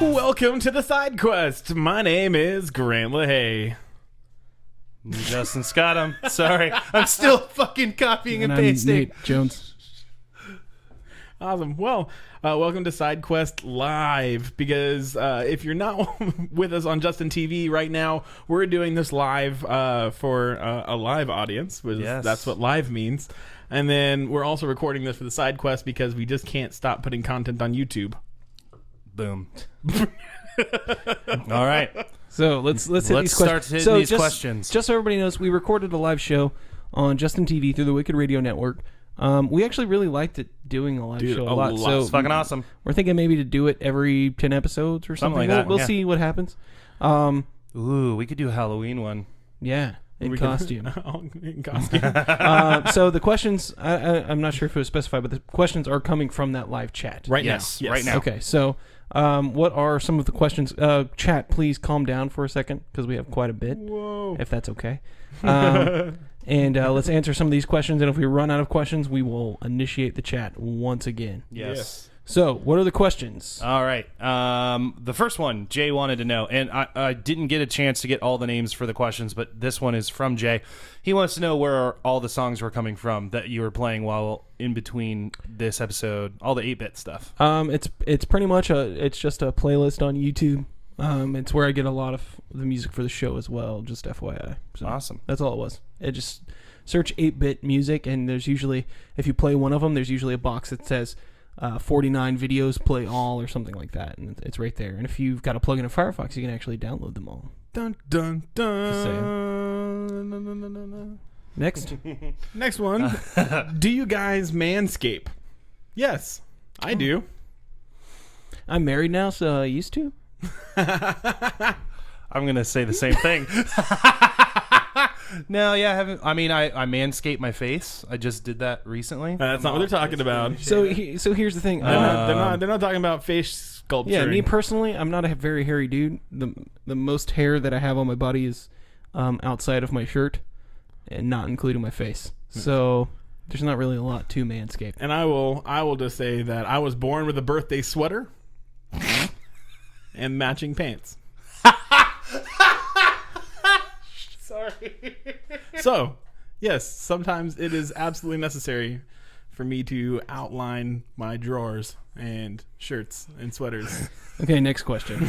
Welcome to the SideQuest. My name is Grant LaHaye. Justin Scott. Sorry. I'm still fucking copying and pasting. Nate Jones. Awesome. Well, welcome to SideQuest Live, because if you're not with us on Justin TV right now, we're doing this live for a live audience. Yes. That's what live means. And then we're also recording this for the SideQuest because we just can't stop putting content on YouTube. Boom. All right. So let's hit these start questions. hitting these questions. Just so everybody knows, we recorded a live show on Justin TV through the Wicked Radio Network. We actually really liked it doing a live show a lot. So it's fucking awesome. We're thinking maybe to do it every 10 episodes or something like that. We'll see what happens. Ooh, we could do a Halloween one. Yeah. In costume. In costume. So the questions, I'm not sure if it was specified, but the questions are coming from that live chat. Right now. Yes, right now. Okay, so what are some of the questions? Chat, please calm down for a second, because we have quite a bit, Whoa. if that's okay. And let's answer some of these questions, and if we run out of questions, we will initiate the chat once again. Yes. So, what are the questions? All right. The first one, Jay wanted to know, and I didn't get a chance to get all the names for the questions, but this one is from Jay. He wants to know where all the songs were coming from that you were playing while in between this episode, all the 8-bit stuff. It's pretty much it's just a playlist on YouTube. It's where I get a lot of the music for the show as well, just FYI. So Awesome. That's all it was. It just search 8-bit music, and there's usually, if you play one of them, there's usually a box that says 49 videos, play all, or something like that, and it's right there. And if you've got a plugin in Firefox, you can actually download them all. Dun, dun, dun. Next. Next one. Do you guys manscape? Yes, I do. I'm married now, so I used to. I'm going to say the same thing. No, yeah, I haven't. I mean, I manscape my face. I just did that recently. That's not what they're talking about. So here's the thing. They're not talking about face sculpture. Yeah, me personally, I'm not a very hairy dude. The most hair that I have on my body is outside of my shirt, and not including my face. So there's not really a lot to manscape. And I will just say that I was born with a birthday sweater and matching pants. Sorry. So, yes, sometimes it is absolutely necessary for me to outline my drawers and shirts and sweaters. Okay, next question.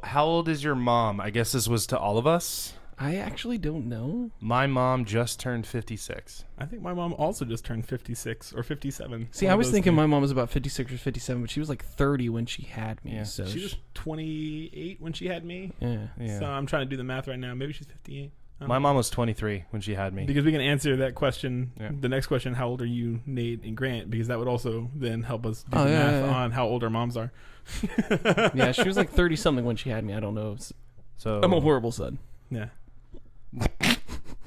How old is your mom? I guess this was to all of us. I actually don't know. My mom just turned 56. I think my mom also just turned 56 or 57. See, I was thinking my mom was about 56 or 57, but she was like 30 when she had me. Yeah. So she was 28 when she had me. Yeah. So I'm trying to do the math right now. Maybe she's 58. My mom was 23 when she had me. Because we can answer that question, Yeah. the next question, how old are you, Nate and Grant? Because that would also then help us do the math on how old our moms are. Yeah, she was like 30-something when she had me. I don't know. So I'm a horrible son. Yeah.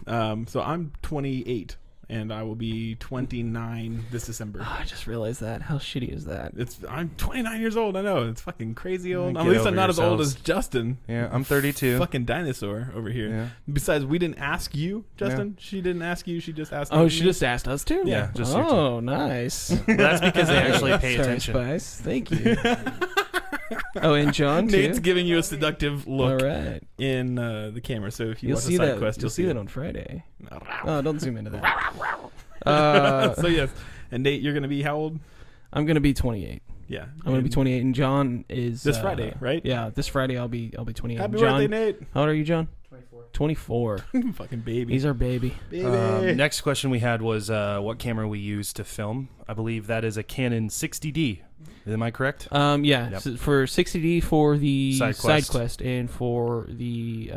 So I'm 28, and I will be 29 this December. Oh, I just realized that. How shitty is that? I'm 29 years old. I know, it's fucking crazy old. Get At least I'm over not as old yourselves. as Justin. Yeah, I'm 32. Fucking dinosaur over here. Yeah. Besides, we didn't ask you, Justin. She didn't ask you. She just asked. Oh, me. she just asked us too? Yeah, just you two. Oh, nice. That's because they actually pay Sorry, attention. Spice. Thank you. Oh, and John too? Nate's giving you a seductive look All right. in the camera. So if you You'll watch see the that. SideQuest, You'll see that on Friday. it. Oh, don't zoom into that. So yes, and Nate, you're gonna be how old? I'm gonna be 28. Yeah, I'm gonna be 28, and John is This Friday, right? Yeah, this Friday I'll be 28. Happy John, birthday, Nate! how old are you, John? 24. Fucking baby. He's our baby. Baby. Next question we had was what camera we use to film. I believe that is a Canon 60D. Am I correct? Yeah. Yep. So for 60D for the SideQuest. SideQuest, and for the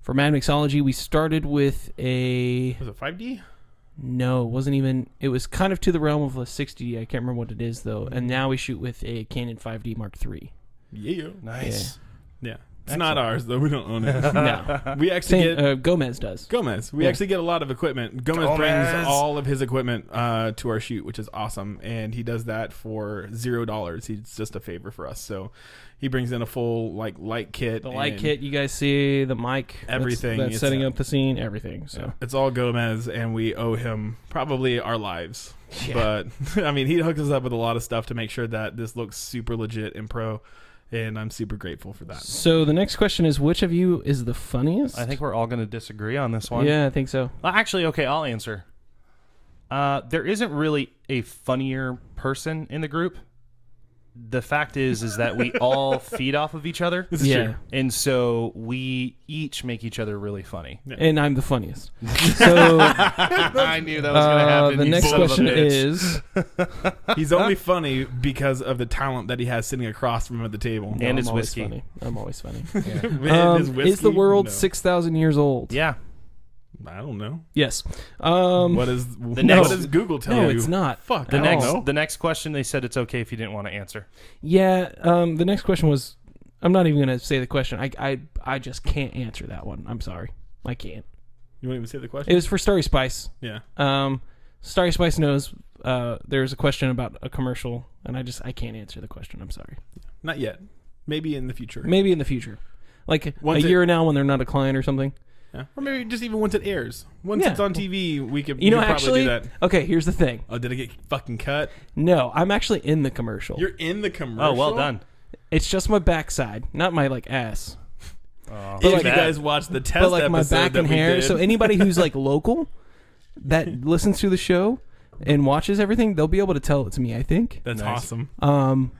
for Mad Mixology, we started with a Was it 5D? no, it wasn't even. It was kind of to the realm of a 60D. I can't remember what it is though. And now we shoot with a Canon 5D Mark III. Yeah. Nice. Yeah. It's not ours, though. We don't own it. No. We actually get... Gomez does. Gomez. We actually get a lot of equipment. Gomez brings all of his equipment to our shoot, which is awesome. And he does that for $0. He's just a favor for us. So he brings in a full light kit. The light kit you guys see, the mic. Everything. That's setting up the scene, everything. So yeah, it's all Gomez, and we owe him probably our lives. Yeah. But, I mean, he hooks us up with a lot of stuff to make sure that this looks super legit and pro. And I'm super grateful for that. So the next question is, which of you is the funniest? I think we're all going to disagree on this one. Yeah, I think so. Well, actually, okay, I'll answer. There isn't really a funnier person in the group. The fact is that we all feed off of each other. This is true. And so we each make each other really funny. Yeah. And I'm the funniest. So I knew that was going to happen. The next question is... He's only funny because of the talent that he has sitting across from him at the table. And his whiskey. Funny. I'm always funny. Yeah. Man, his whiskey? Is the world 6,000 years old? Yeah. I don't know. Yes. What does Google tell you? No, it's not. Fuck. The next question, they said it's okay if you didn't want to answer. Yeah. The next question was, I'm not even going to say the question. I just can't answer that one. I'm sorry. I can't. You won't even say the question? It was for Starry Spice. Yeah. Starry Spice knows there's a question about a commercial, and I can't answer the question. I'm sorry. Not yet. Maybe in the future. Maybe in the future. Like Once a year now when they're not a client or something. Yeah. Or maybe just even once it airs. Once it's on TV, we could probably actually do that. Okay, here's the thing. Oh, did it get fucking cut? No, I'm actually in the commercial. You're in the commercial? Oh, well done. It's just my backside, not my ass. If you guys watch the test but episode my back and hair. did. So anybody who's local that listens to the show and watches everything, they'll be able to tell it's me, I think. That's awesome.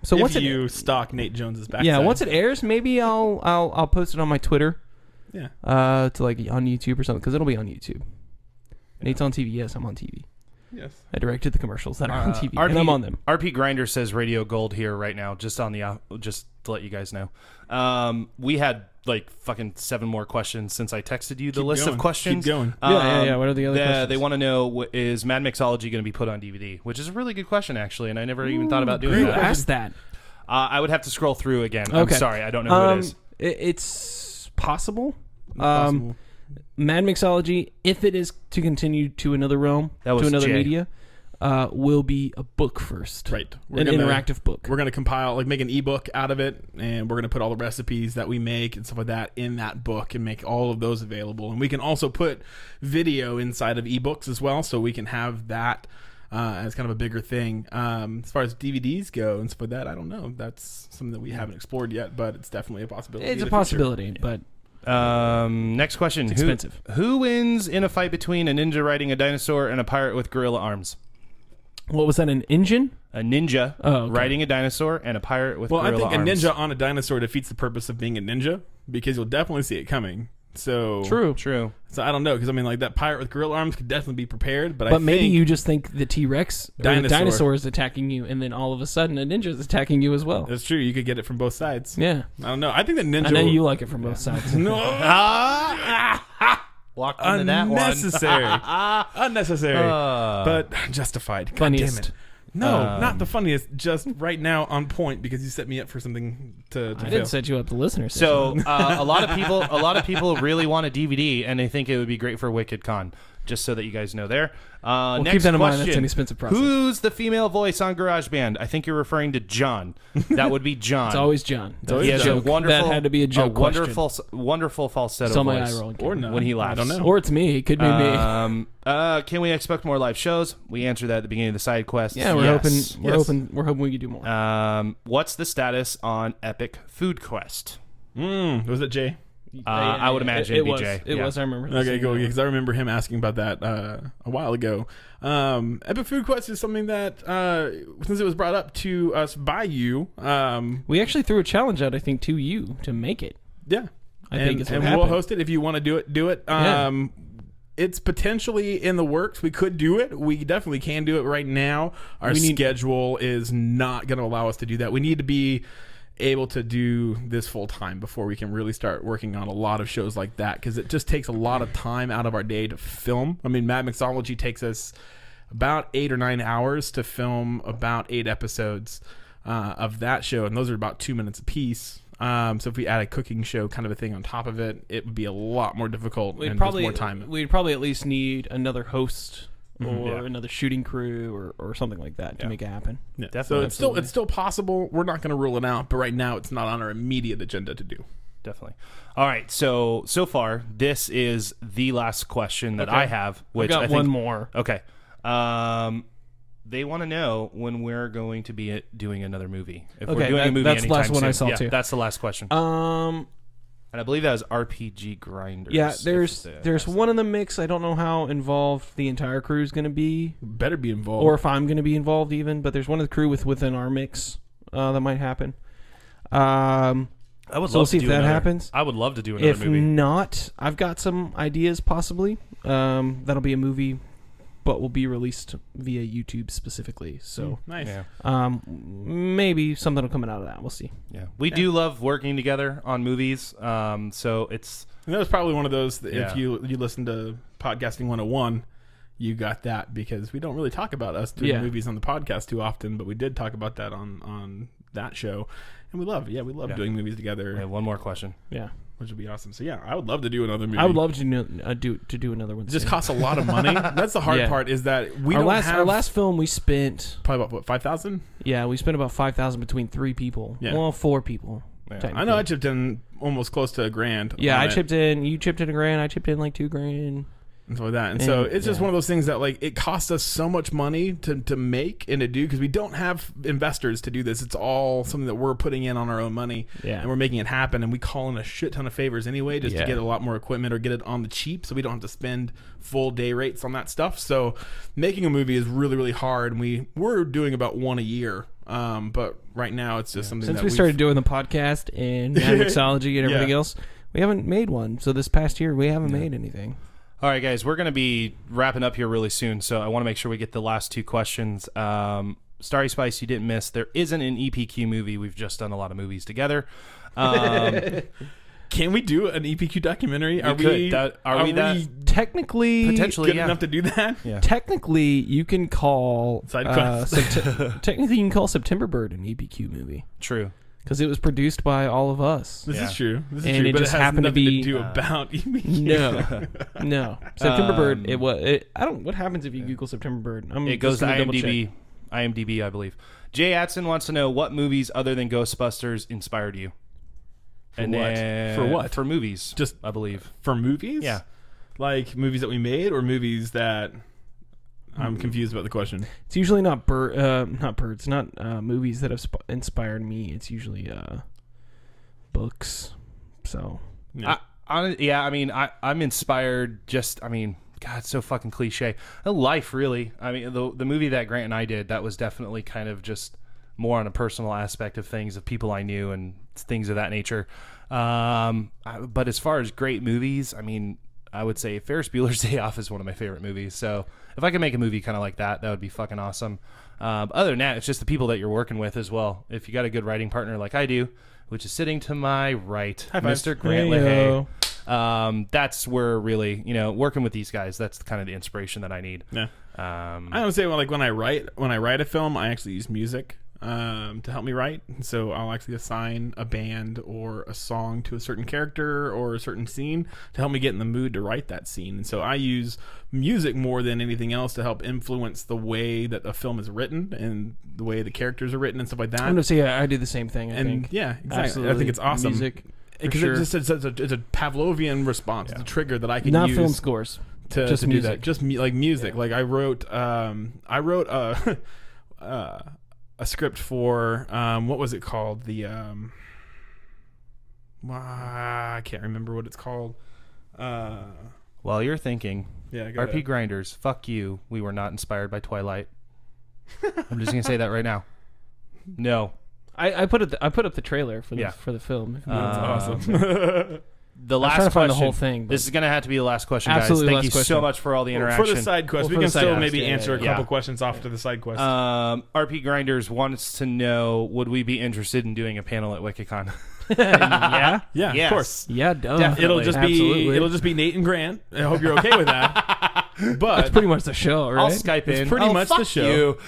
So if once you stalk Nate Jones's backside. Yeah, once it airs, maybe I'll post it on my Twitter. Yeah. To on YouTube or something, because it'll be on YouTube. Nate's on TV. Yes, I'm on TV. Yes. I directed the commercials that are on TV, and I'm on them. RP Grinder says Radio Gold here right now, just to let you guys know. We had fucking 7 more questions since I texted you the list of questions. Keep going. Yeah. What are the other questions? They want to know, is Mad Mixology going to be put on DVD? Which is a really good question, actually, and I never even thought about doing that. Who asked that? I would have to scroll through again. Okay. I'm sorry, I don't know who it is. It's possible. Mad Mixology, if it is to continue to another realm, to another media, will be a book first. Right. An interactive book. We're going to compile, make an ebook out of it, and we're going to put all the recipes that we make and stuff like that in that book and make all of those available. And we can also put video inside of ebooks as well, so we can have that as kind of a bigger thing. As far as DVDs go and stuff like that, I don't know. That's something that we haven't explored yet, but it's definitely a possibility. It's a possibility, but... next question. It's expensive. Who wins in a fight between a ninja riding a dinosaur and a pirate with gorilla arms? What was that, an engine? A ninja riding a dinosaur and a pirate with gorilla arms. Well, I think a ninja on a dinosaur defeats the purpose of being a ninja, because you'll definitely see it coming. So True. So I don't know, because that pirate with gorilla arms could definitely be prepared. But maybe you just think the T-Rex or the dinosaur is attacking you, and then all of a sudden a ninja is attacking you as well. That's true. You could get it from both sides. Yeah. I don't know. I think the ninja. I know you like it from both sides. No. Walked into that one. Unnecessary. But justified. God damn it. No, not the funniest. Just right now on point, because you set me up for something to I didn't set you up, the listeners. So a lot of people really want a DVD, and they think it would be great for Wicked Con. Just so that you guys know there. We'll next keep that in mind. question. That's an expensive process. Who's the female voice on GarageBand? I think you're referring to John. That would be John. It's always John. He has a wonderful, that had to be a joke wonderful falsetto so my voice. eye rolling. Or not. When he laughs. I don't know. Or it's me. It could be me. Can we expect more live shows? We answered that at the beginning of the side quest. Yeah, we're hoping we could do more. What's the status on EpicPodQuest? Was it Jay? I would imagine it'd be Jay. It was. I remember. Okay, cool. Because I remember him asking about that a while ago. EpicPodQuest is something that, since it was brought up to us by you, we actually threw a challenge out, I think, to you to make it. Yeah, I think it's what and happened. we'll host it if you want to do it. Do it. Yeah. It's potentially in the works. We could do it. We definitely can do it right now. Our schedule is not going to allow us to do that. We need to be able to do this full time before we can really start working on a lot of shows like that, because it just takes a lot of time out of our day to film. I mean, Mad Mixology takes us about 8 or 9 hours to film about 8 episodes of that show, and those are about 2 minutes a piece. So if we add a cooking show kind of a thing on top of it, it would be a lot more difficult and probably just more time. We'd probably at least need another host or Yeah. another shooting crew or something like that to make it happen. Yeah. Definitely. So it's still possible. We're not going to rule it out, but right now it's not on our immediate agenda to do. Definitely. All right. So far, this is the last question that I have. Which I got I think, one more. Okay. They want to know when we're going to be doing another movie. If we're doing a movie that's the anytime last one soon. I saw Yeah, too. that's the last question. And I believe that was RPG Grinders. Yeah, there's one in the mix. I don't know how involved the entire crew is going to be, Better be involved. or if I'm going to be involved even. But there's one of the crew within our mix that might happen. I would So we'll love see to if do that another. happens. I would love to do another If movie. not, I've got some ideas possibly. That'll be a movie, but will be released via YouTube specifically. So nice. Yeah. maybe something will come out of that. We'll see. Yeah. We do love working together on movies. So it's And that was probably one of those that Yeah. if you listen to Podcasting 101, you got that because we don't really talk about us doing Yeah. movies on the podcast too often, but we did talk about that on that show. And we love doing movies together, we have one more question. Yeah, which would be awesome. So yeah, I would love to do another movie. I would love to do another one. It just soon. costs a lot of money. That's the hard Yeah. part is that we our don't last have our last film we spent. probably about what, 5,000? Yeah, we spent about 5,000 between 3 people. Yeah. Well, 4 people. Yeah. technically. I know I chipped in almost close to $1,000. Yeah, on I it. chipped in. You chipped in $1,000. I chipped in like $2,000. And stuff like that. And so And, it's just yeah. one of those things that like it costs us so much money to make and to do because we don't have investors to do this. It's all something that we're putting in on our own money Yeah. and we're making it happen. And we call in a shit ton of favors anyway just to Yeah. get a lot more equipment or get it on the cheap so we don't have to spend full day rates on that stuff. So making a movie is really, really hard. And we're doing about one a year. But right now it's just something Since that we started doing the podcast and mixology and everything Yeah. else, we haven't made one. So this past year, we haven't made anything. All right, guys, we're going to be wrapping up here really soon, so I want to make sure we get the last 2 questions. Starry Spice, you didn't miss. There isn't an EPQ movie. We've just done a lot of movies together. Can we do an EPQ documentary? Are we that? Technically, Potentially, good yeah. enough to do that? Yeah. technically, you can call SideQuest. technically, you can call September Bird an EPQ movie True. because it was produced by all of us. This Yeah. is true. This is And true. it But just it has happened to nothing be- do about EPQ. No, September Bird. It was. I don't. What happens if you Google September Bird? It goes to just gonna double check. IMDb, I believe. Jay Atson wants to know what movies other than Ghostbusters inspired you. For what? For what? For movies, Just I believe. for movies? Yeah. Like movies that we made or movies that I'm confused about the question. It's usually not birds, not movies that have inspired me. It's usually books. So Yeah. I'm inspired. God, it's so fucking cliche. Life, really. I mean, the movie that Grant and I did, that was definitely kind of just more on a personal aspect of things, of people I knew and things of that nature. But as far as great movies, I mean, I would say Ferris Bueller's Day Off is one of my favorite movies. So if I could make a movie kind of like that, that would be fucking awesome. But other than that, it's just the people that you're working with as well. If you got a good writing partner like I do, which is sitting to my right, High five. Mr. Grant Hey-o. LaHaye. That's where really, working with these guys, that's kind of the inspiration that I need. Yeah. I don't say when I write a film, I actually use music to help me write. So I'll actually assign a band or a song to a certain character or a certain scene to help me get in the mood to write that scene. And so I use music more than anything else to help influence the way that a film is written and the way the characters are written and stuff like that. I'm gonna say I do the same thing. I think. Yeah, exactly. Absolutely. I think it's awesome. Music, Because sure. it's a Pavlovian response. It's a trigger that I can not use. film scores. to Just do music. that. Just like music. Like I wrote a script for what was it called? The I can't remember what it's called. While you're thinking, Yeah, go RP ahead. Grinders, fuck you. We were not inspired by Twilight. I'm just gonna say that right now. No. I put up the trailer for the Yeah. for the film. That's awesome. The last trying to find the question. whole thing, but- This is gonna have to be the last question, Absolutely guys. last Thank you question. so much for all the For interaction. the side quest, Well, we for can the side still quest, maybe yeah, answer yeah, a couple yeah. questions after the side quest. RP Grinders wants to know: would we be interested in doing a panel at WikiCon? yeah, yeah, yes. of course. yeah, duh. It'll just Absolutely. be Nate and Grant. I hope you're okay with that. But That's pretty much the show, right? I'll Skype in. pretty Oh, much the fuck show. you.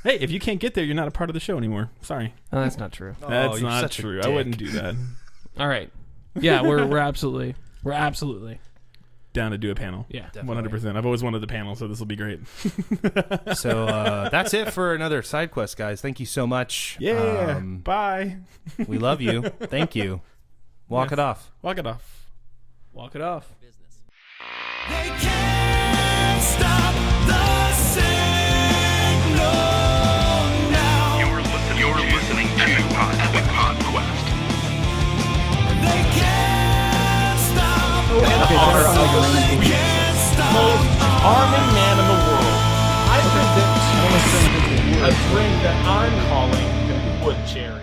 Hey, if you can't get there, you're not a part of the show anymore. Sorry. Oh, that's not true. That's you're not such a true. I dick. wouldn't do that. All right. Yeah, we're absolutely Down to do a panel. yeah. 100%. I've always wanted the panel, so this will be great. So that's it for another SideQuest, guys. Thank you so much. Yeah. Bye. We love you. Thank you. Walk it off. Walk it off. Walk it off. They can't stop the signal now. You're listening to EpicPodQuest. They can't stop. Can't stop. Arming man in the world. I predict a drink that I'm calling wood cherry.